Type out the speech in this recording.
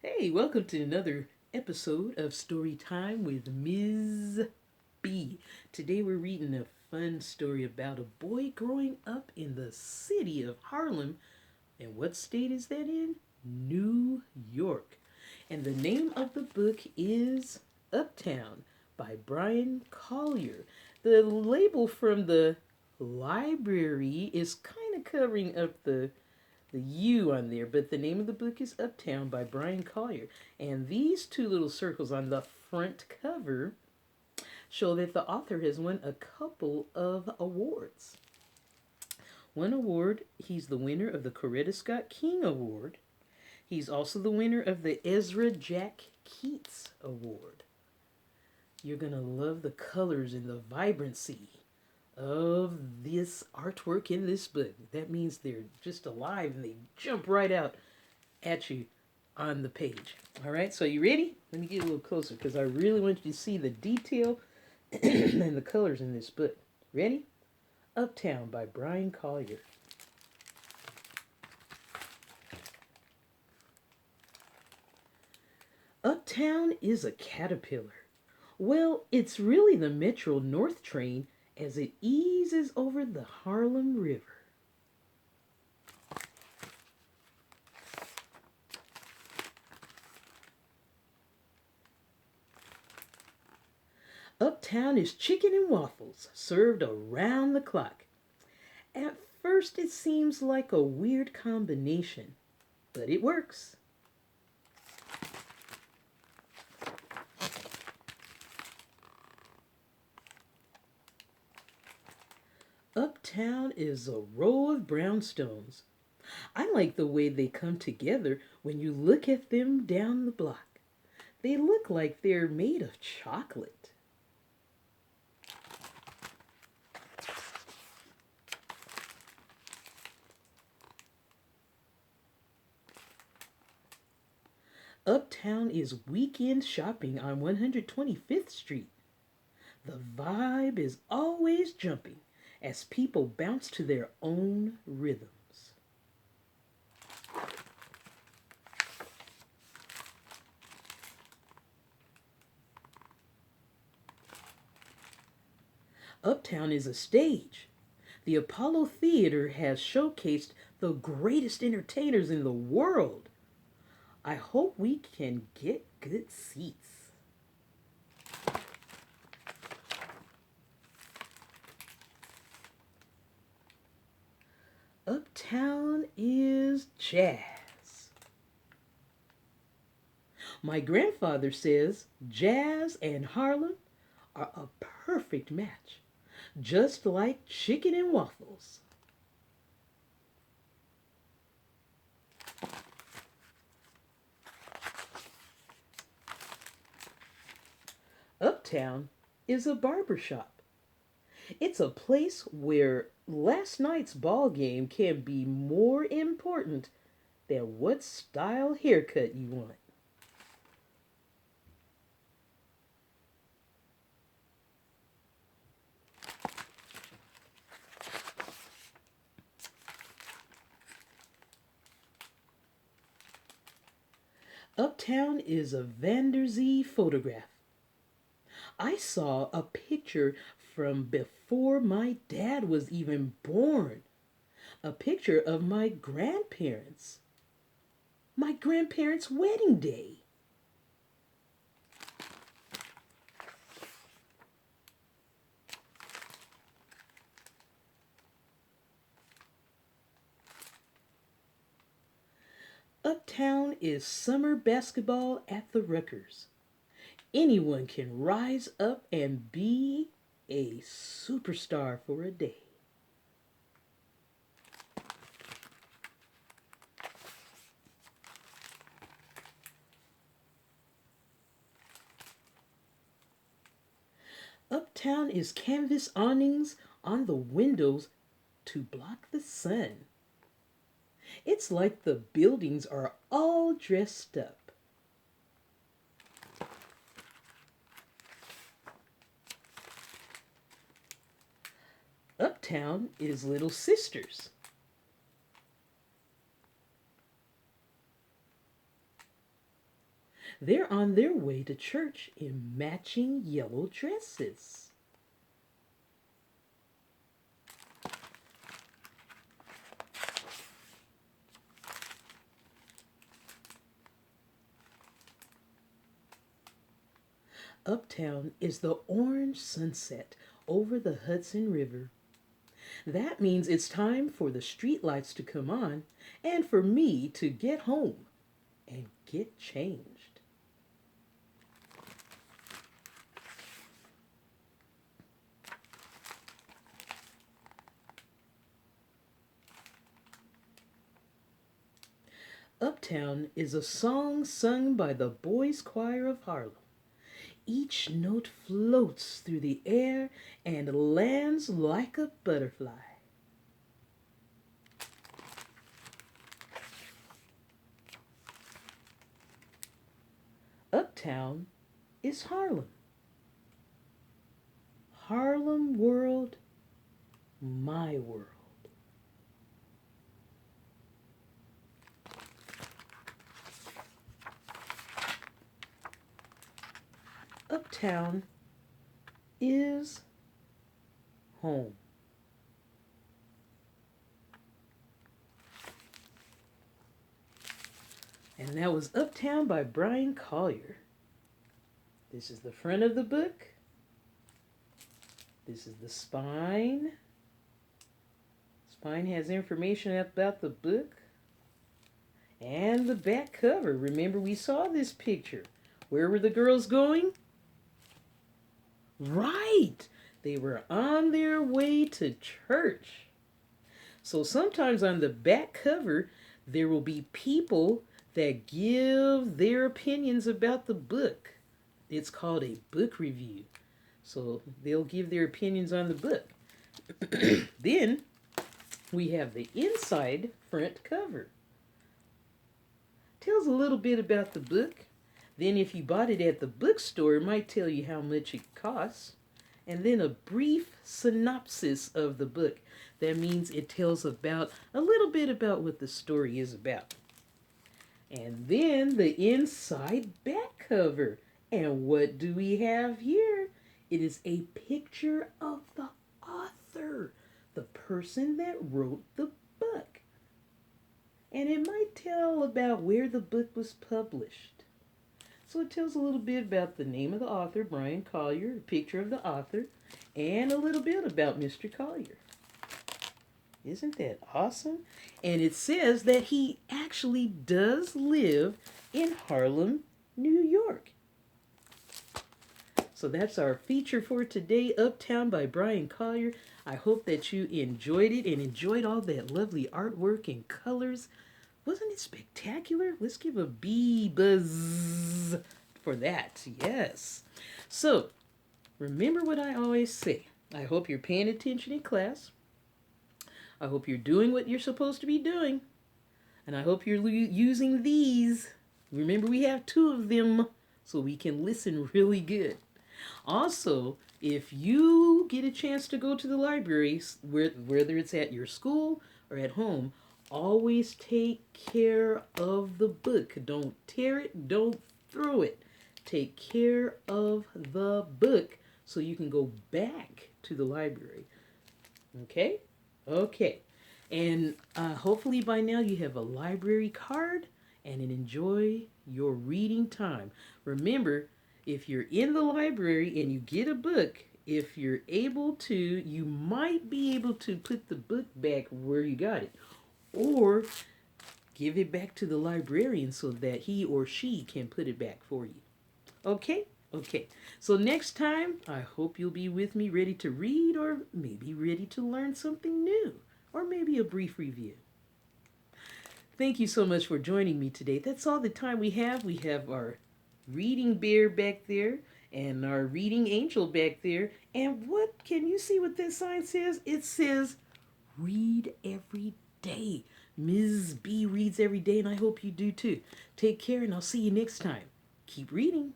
Hey, welcome to another episode of Story Time with Ms. B. Today we're reading a fun story about a boy growing up in the city of Harlem. And what state is that in? New York. And the name of the book is Uptown by Bryan Collier. The label from the library is kind of covering up the U on there, but the name of the book is Uptown by Bryan Collier. And these two little circles on the front cover show that the author has won a couple of awards. One award, he's the winner of the Coretta Scott King Award. He's also the winner of the Ezra Jack Keats Award. You're going to love the colors and the vibrancy of this artwork in this book. That means they're just alive and they jump right out at you on the page. All right, so you ready? Let me get a little closer because I really want you to see the detail and the colors in this book. Ready? Uptown by Bryan Collier. Uptown is a caterpillar. Well, it's really the Metro North train as it eases over the Harlem River. Uptown is chicken and waffles served around the clock. At first, it seems like a weird combination, but it works. Uptown is a row of brownstones. I like the way they come together when you look at them down the block. They look like they're made of chocolate. Uptown is weekend shopping on 125th Street. The vibe is always jumping as people bounce to their own rhythms. Uptown is a stage. The Apollo Theater has showcased the greatest entertainers in the world. I hope we can get good seats. Uptown is jazz. My grandfather says jazz and Harlem are a perfect match, just like chicken and waffles. Uptown is a barber shop. It's a place where last night's ball game can be more important than what style haircut you want. Uptown is a Vanderzee photograph. I saw a picture from before my dad was even born. A picture of my grandparents. My grandparents' wedding day. Uptown is summer basketball at the Rutgers. Anyone can rise up and be a superstar for a day. Uptown is canvas awnings on the windows to block the sun. It's like the buildings are all dressed up. Uptown is Little Sisters. They're on their way to church in matching yellow dresses. Uptown is the orange sunset over the Hudson River. That means it's time for the streetlights to come on and for me to get home and get changed. Uptown is a song sung by the Boys Choir of Harlem. Each note floats through the air and lands like a butterfly. Uptown is Harlem. Harlem world, my world. Uptown is home. And that was Uptown by Bryan Collier. This is the front of the book. This is the spine. Spine has information about the book. And the back cover. Remember, we saw this picture. Where were the girls going? Right! They were on their way to church. So sometimes on the back cover, there will be people that give their opinions about the book. It's called a book review. So they'll give their opinions on the book. Then we have the inside front cover. Tells a little bit about the book. Then if you bought it at the bookstore, it might tell you how much it costs. And then a brief synopsis of the book. That means it tells about a little bit about what the story is about. And then the inside back cover. And what do we have here? It is a picture of the author, the person that wrote the book. And it might tell about where the book was published. So it tells a little bit about the name of the author, Bryan Collier, a picture of the author, and a little bit about Mr. Collier. Isn't that awesome? And it says that he actually does live in Harlem, New York. So that's our feature for today, Uptown by Bryan Collier. I hope that you enjoyed it and enjoyed all that lovely artwork and colors. Wasn't it spectacular? Let's give a bee buzz for that. Yes. So, remember what I always say. I hope you're paying attention in class. I hope you're doing what you're supposed to be doing. And I hope you're using these. Remember, we have 2 of them so we can listen really good. Also, if you get a chance to go to the library, whether it's at your school or at home, always take care of the book. Don't tear it, don't throw it. Take care of the book so you can go back to the library. Okay? Okay. And hopefully by now you have a library card and enjoy your reading time. Remember, if you're in the library and you get a book, if you're able to, you might be able to put the book back where you got it. Or give it back to the librarian so that he or she can put it back for you. Okay? Okay. So next time, I hope you'll be with me ready to read or maybe ready to learn something new or maybe a brief review. Thank you so much for joining me today. That's all the time we have. We have our reading bear back there and our reading angel back there. And what can you see what this sign says? It says, read every day. Ms. B reads every day, and I hope you do too. Take care, and I'll see you next time. Keep reading.